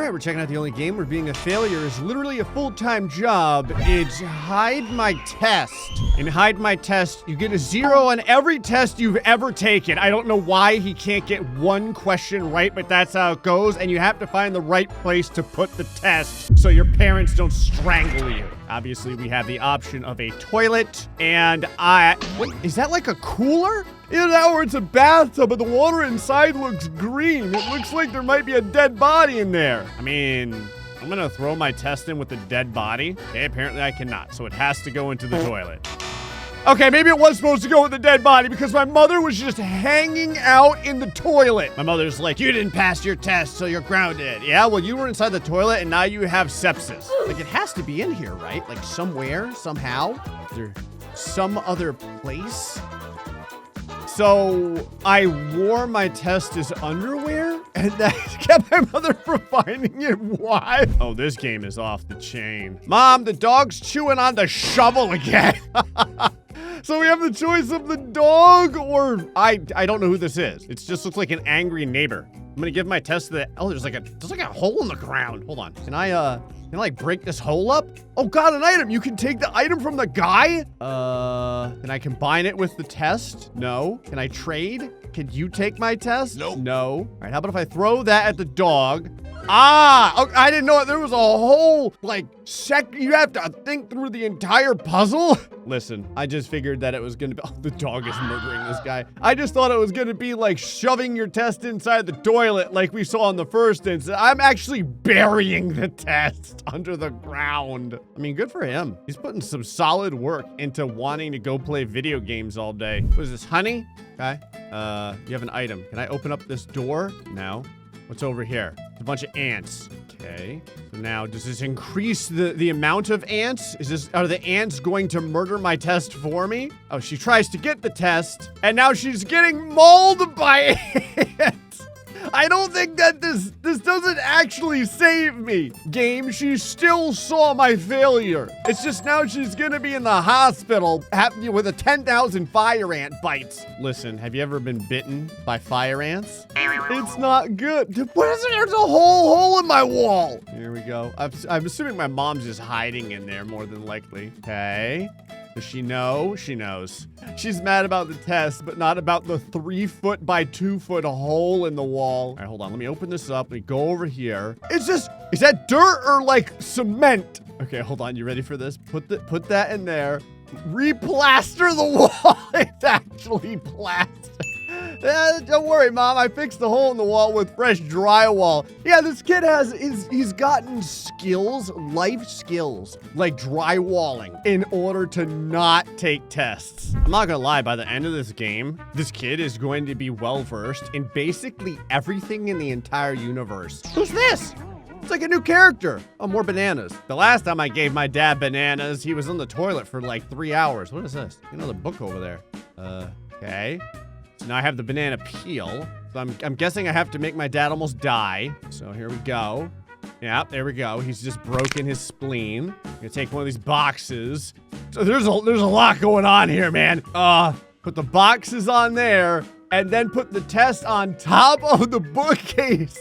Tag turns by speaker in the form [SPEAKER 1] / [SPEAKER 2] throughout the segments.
[SPEAKER 1] right, we're checking out the only game where being a failure is literally a full-time job. It's Hide My Test. In Hide My Test, you get a 0 on every test you've ever taken. I don't know why he can't get one question right, but that's how it goes. And you have to find the right place to put the test so your parents don't strangle you. Obviously, we have the option of a toilet, and wait, is that like a cooler? Either that or it's a bathtub, but the water inside looks green. It looks like there might be a dead body in there. I mean, I'm gonna throw my test in with the dead body. Okay, apparently I cannot, so it has to go into the toilet. Okay, maybe it was supposed to go with the dead body because my mother was just hanging out in the toilet. My mother's like, you didn't pass your test, so you're grounded. Yeah, well, you were inside the toilet and now you have sepsis. Like, it has to be in here, right? Like, somewhere, somehow. Is there some other place? So I wore my test as underwear, and that kept my mother from finding it. Why? Oh, this game is off the chain. Mom, the dog's chewing on the shovel again. So we have the choice of the dog or I don't know who this is. It just looks like an angry neighbor. I'm gonna give my test to the, oh, there's like a hole in the ground. Hold on. Can I like break this hole up? Oh God, an item. You can take the item from the guy? Can I combine it with the test? No. Can I trade? Can you take my test? Nope. No. All right, how about if I throw that at the dog? Ah, okay, I didn't know there was a whole, like, you have to think through the entire puzzle? Listen, I just figured that it was gonna be, oh, the dog is murdering this guy. I just thought it was gonna be like shoving your test inside the toilet like we saw in the first instance. I'm actually burying the test under the ground. I mean, good for him. He's putting some solid work into wanting to go play video games all day. What is this, honey? Okay, you have an item. Can I open up this door? No. What's over here? It's a bunch of ants. Okay. So now, does this increase the amount of ants? Are the ants going to murder my test for me? Oh, she tries to get the test, and now she's getting mauled by ants. I don't think that this doesn't actually save me. Game, she still saw my failure. It's just now she's gonna be in the hospital with a 10,000 fire ant bites. Listen, have you ever been bitten by fire ants? It's not good. What is it? There's a whole hole in my wall. Here we go. I'm assuming my mom's just hiding in there more than likely. Okay. Does she know? She knows. She's mad about the test, but not about the 3-foot by 2-foot hole in the wall. All right, hold on. Let me open this up. Let me go over here. Is that dirt or like cement? Okay, hold on. You ready for this? Put that in there. Replaster the wall. It's actually plaster. Don't worry, Mom. I fixed the hole in the wall with fresh drywall. Yeah, this kid he's gotten skills, life skills, like drywalling in order to not take tests. I'm not gonna lie, by the end of this game, this kid is going to be well-versed in basically everything in the entire universe. Who's this? It's like a new character. Oh, more bananas. The last time I gave my dad bananas, he was in the toilet for like 3 hours. What is this? Another book over there. Okay. So now I have the banana peel. So I'm guessing I have to make my dad almost die. So here we go. Yeah, there we go. He's just broken his spleen. I'm gonna take one of these boxes. So there's a lot going on here, man. Put the boxes on there and then put the test on top of the bookcase.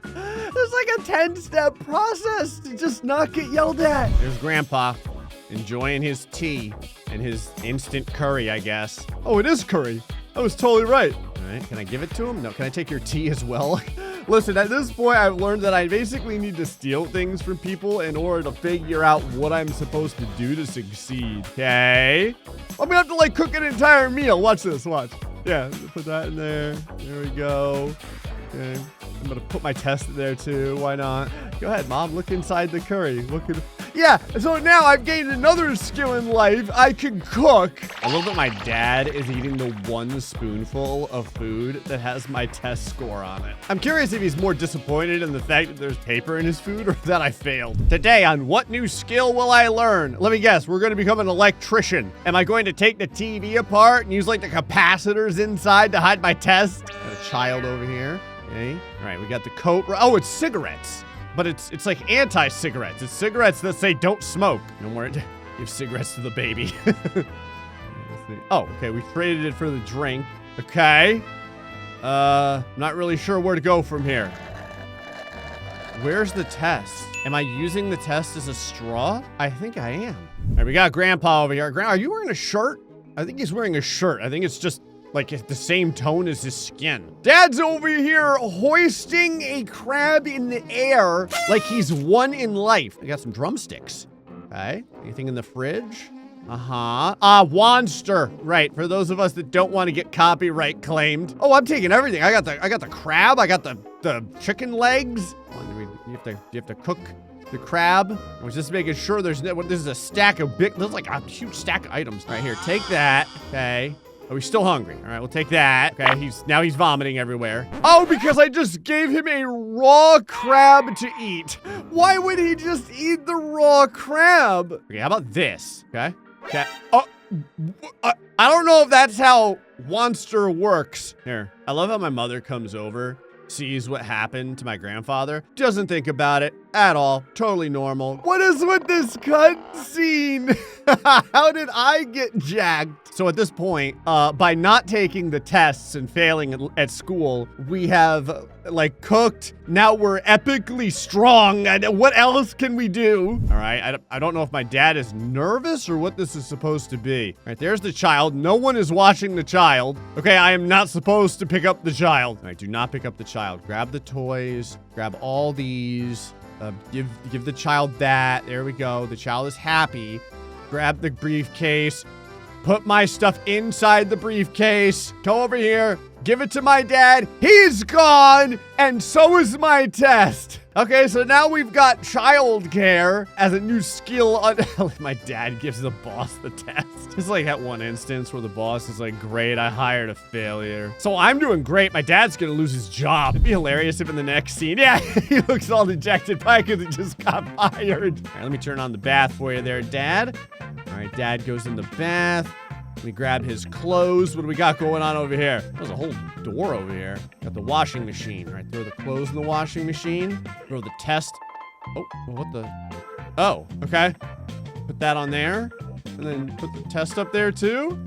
[SPEAKER 1] There's like a 10-step process to just not get yelled at. There's Grandpa enjoying his tea and his instant curry, I guess. Oh, it is curry. I was totally right. All right, can I give it to him? No, can I take your tea as well? Listen, at this point, I've learned that I basically need to steal things from people in order to figure out what I'm supposed to do to succeed. Okay. I'm gonna have to like cook an entire meal. Watch this, watch. Yeah, put that in there. There we go. Okay. I'm gonna put my test in there too. Why not? Go ahead, Mom. Look inside the curry. Look at. Yeah, so now I've gained another skill in life. I can cook. I love that my dad is eating the 1 spoonful of food that has my test score on it. I'm curious if he's more disappointed in the fact that there's paper in his food or that I failed. Today on What New Skill Will I Learn? Let me guess, we're gonna become an electrician. Am I going to take the TV apart and use like the capacitors inside to hide my test? Got a child over here. Okay, all right, we got the coat. Oh, it's cigarettes. But it's like anti-cigarettes. It's cigarettes that say don't smoke. No more. Give cigarettes to the baby. Oh, okay. We traded it for the drink. Okay. Not really sure where to go from here. Where's the test? Am I using the test as a straw? I think I am. All right, we got Grandpa over here. Grandpa, are you wearing a shirt? I think he's wearing a shirt. I think it's just like the same tone as his skin. Dad's over here hoisting a crab in the air like he's won in life. I got some drumsticks. Okay, anything in the fridge? Wanster. Right, for those of us that don't want to get copyright claimed. Oh, I'm taking everything. I got the crab. I got the chicken legs. You have to cook the crab. I was just making sure this is a stack of there's like a huge stack of items. Right here, take that. Okay. Oh, he's still hungry. All right, we'll take that. Okay, now he's vomiting everywhere. Oh, because I just gave him a raw crab to eat. Why would he just eat the raw crab? Okay, how about this? Okay. Oh, I don't know if that's how Wanster works. Here, I love how my mother comes over, sees what happened to my grandfather, doesn't think about it at all. Totally normal. What is with this cutscene? How did I get jacked? So at this point, by not taking the tests and failing at school, we have like cooked. Now we're epically strong. And what else can we do? All right, I don't know if my dad is nervous or what this is supposed to be. All right, there's the child. No one is watching the child. Okay, I am not supposed to pick up the child. All right, do not pick up the child. Grab the toys. Grab all these. Give the child that. There we go. The child is happy. Grab the briefcase. Put my stuff inside the briefcase. Go over here. Give it to my dad. He's gone. And so is my test. Okay, so now we've got childcare as a new skill. My dad gives the boss the test. It's like that one instance where the boss is like, great, I hired a failure. So I'm doing great. My dad's gonna lose his job. It'd be hilarious if in the next scene, yeah, he looks all dejected by because he just got fired. All right, let me turn on the bath for you there, Dad. All right, Dad goes in the bath. Let me grab his clothes. What do we got going on over here? There's a whole door over here. Got the washing machine. All right, throw the clothes in the washing machine. Throw the test. Oh, what the? Oh, okay. Put that on there. And then put the test up there too.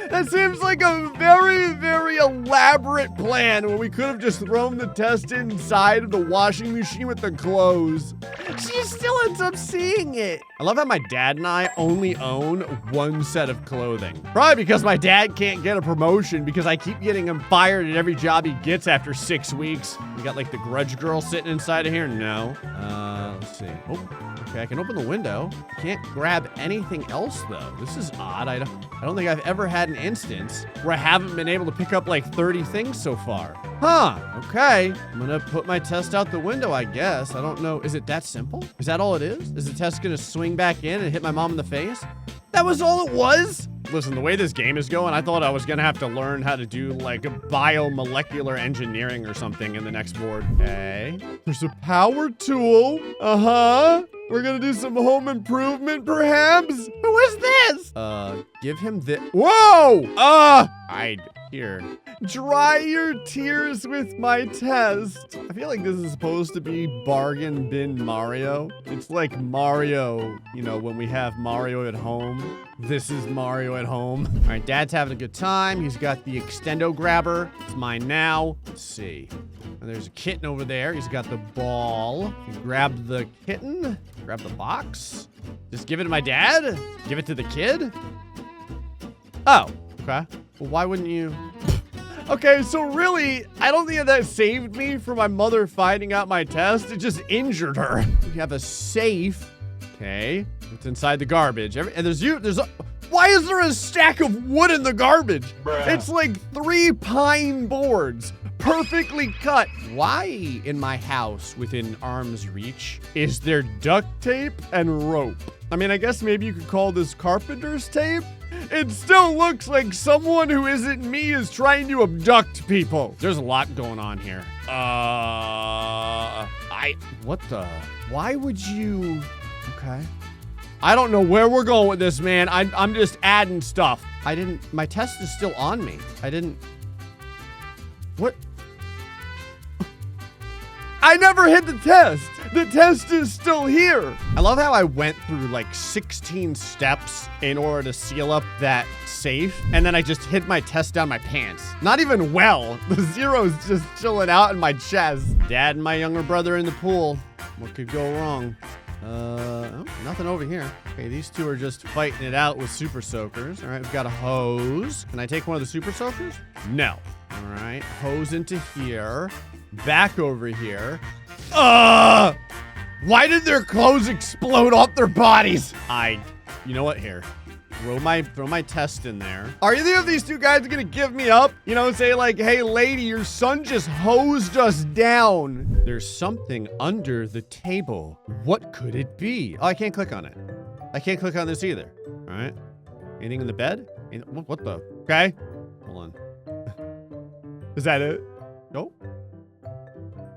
[SPEAKER 1] That seems like a very, very elaborate plan where we could have just thrown the test inside of the washing machine with the clothes. She still ends up seeing it. I love how my dad and I only own one set of clothing. Probably because my dad can't get a promotion because I keep getting him fired at every job he gets after 6 weeks. We got like the grudge girl sitting inside of here? No. Let's see. Oh, okay, I can open the window. Can't grab anything else though. This is odd. I don't think I've ever had an instance where I haven't been able to pick up like 30 things so far. Huh, okay. I'm gonna put my test out the window, I guess. I don't know. Is it that simple? Is that all it is? Is the test gonna swing back in and hit my mom in the face? That was all it was? Listen, the way this game is going, I thought I was gonna have to learn how to do like biomolecular engineering or something in the next board. Okay. There's a power tool. Uh-huh. We're gonna do some home improvement, perhaps? Who is this? Give him this. Whoa! Here. Dry your tears with my test. I feel like this is supposed to be Bargain Bin Mario. It's like Mario, you know, when we have Mario at home. This is Mario at home. All right, Dad's having a good time. He's got the extendo grabber. It's mine now. Let's see. And there's a kitten over there. He's got the ball. You grab the kitten. Grab the box. Just give it to my dad? Give it to the kid? Oh, okay. Well, why wouldn't you? Okay, so really, I don't think that saved me from my mother finding out my test. It just injured her. We have a safe. Okay, it's inside the garbage. And why is there a stack of wood in the garbage? Bruh. It's like 3 pine boards, perfectly cut. Why in my house, within arm's reach, is there duct tape and rope? I mean, I guess maybe you could call this carpenter's tape. It still looks like someone who isn't me is trying to abduct people. There's a lot going on here. What the? Why would you? Okay. I don't know where we're going with this, man. I'm just adding stuff. My test is still on me. What? I never hit the test. The test is still here. I love how I went through like 16 steps in order to seal up that safe, and then I just hid my test down my pants. Not even well. The zero's just chilling out in my chest. Dad and my younger brother in the pool. What could go wrong? Oh, nothing over here. Okay, these two are just fighting it out with super soakers. All right, we've got a hose. Can I take one of the super soakers? No. All right, hose into here. Back over here. Why did their clothes explode off their bodies? You know what, here. Throw my test in there. Are either of these two guys gonna give me up? You know, say like, hey lady, your son just hosed us down. There's something under the table. What could it be? Oh, I can't click on it. I can't click on this either. All right. Anything in the bed? What the? Okay. Hold on. Is that it? Nope.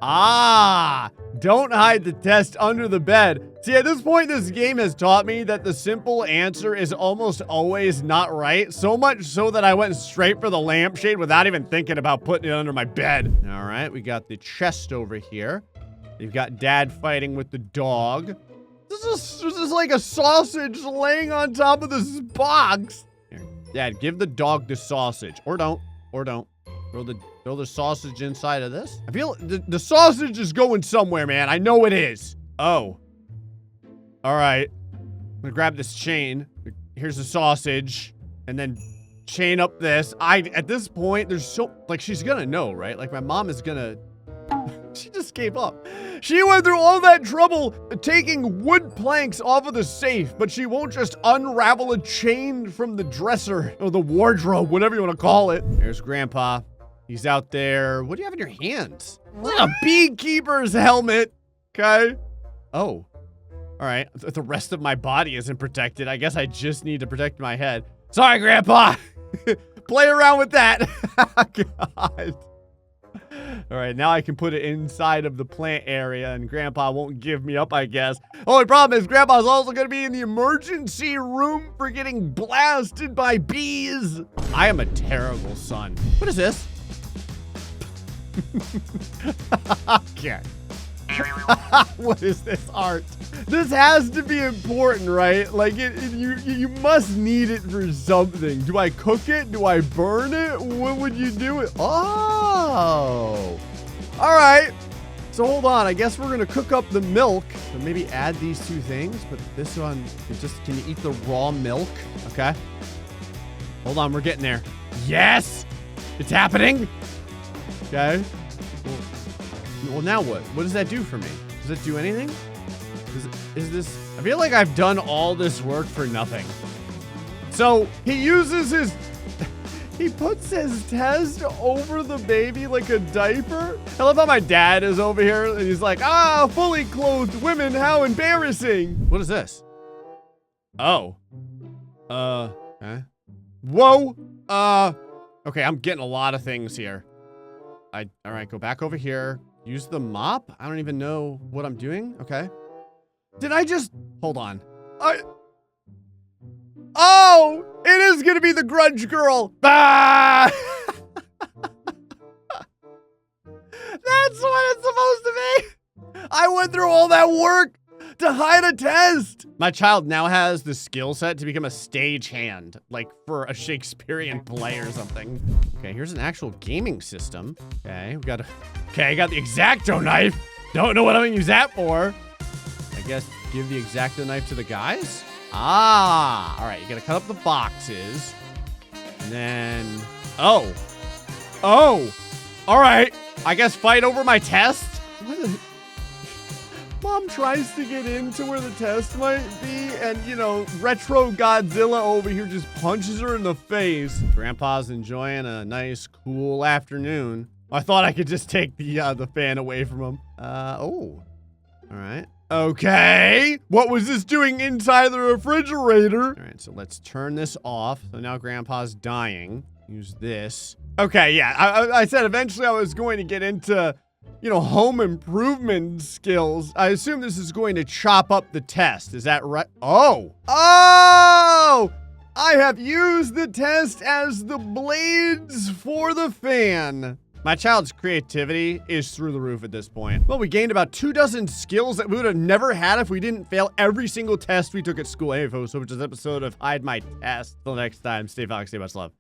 [SPEAKER 1] Ah, don't hide the test under the bed. See, at this point, this game has taught me that the simple answer is almost always not right. So much so that I went straight for the lampshade without even thinking about putting it under my bed. All right, we got the chest over here. You've got Dad fighting with the dog. This is like a sausage laying on top of this box. Here, Dad, give the dog the sausage. Or don't. Throw the sausage inside of this. I feel the sausage is going somewhere, man. I know it is. Oh. All right. I'm gonna grab this chain. Here's the sausage. And then chain up this. At this point, there's so, like, she's gonna know, right? Like, my mom is gonna... She just gave up. She went through all that trouble taking wood planks off of the safe, but she won't just unravel a chain from the dresser or the wardrobe, whatever you want to call it. There's Grandpa. He's out there. What do you have in your hands? It's like a beekeeper's helmet. Okay. Oh. All right. The rest of my body isn't protected. I guess I just need to protect my head. Sorry, Grandpa. Play around with that. God. All right, now I can put it inside of the plant area, and Grandpa won't give me up, I guess. Only problem is Grandpa's also going to be in the emergency room for getting blasted by bees. I am a terrible son. What is this? Okay. What is this art? This has to be important, right? Like, you must need it for something. Do I cook it? Do I burn it? What would you do it? Oh. All right. So hold on. I guess we're going to cook up the milk. So maybe add these two things. But this one, can you eat the raw milk? Okay. Hold on. We're getting there. Yes. It's happening. Okay. Well, now what? What does that do for me? Does it do anything? Is this... I feel like I've done all this work for nothing. So, he uses his... He puts his test over the baby like a diaper. I love how my dad is over here and he's like, ah, fully clothed women, how embarrassing. What is this? Oh. Okay. Whoa. Okay, I'm getting a lot of things here. All right, go back over here. Use the mop? I don't even know what I'm doing. Okay. Did I just... Hold on. Oh! It is gonna be the grunge girl! Ah! That's what it's supposed to be! I went through all that work to hide a test! My child now has the skill set to become a stagehand, like for a Shakespearean play or something. Okay, here's an actual gaming system. Okay, we got a... Okay, I got the X-Acto knife. Don't know what I'm gonna use that for. I guess give the X-Acto knife to the guys? Ah, all right, you gotta cut up the boxes. And then, oh, all right. I guess fight over my test? Mom tries to get into where the test might be, and, you know, retro Godzilla over here just punches her in the face. Grandpa's enjoying a nice, cool afternoon. I thought I could just take the fan away from him. Oh, all right. Okay, what was this doing inside the refrigerator? All right, so let's turn this off. So now Grandpa's dying. Use this. Okay, yeah, I said eventually I was going to get into, you know, home improvement skills. I assume this is going to chop up the test. Is that right? Oh! Oh! I have used the test as the blades for the fan. My child's creativity is through the roof at this point. Well, we gained about 24 skills that we would have never had if we didn't fail every single test we took at school. Hey, folks, so which is this episode of Hide My Test. Till next time, stay foxy, much love.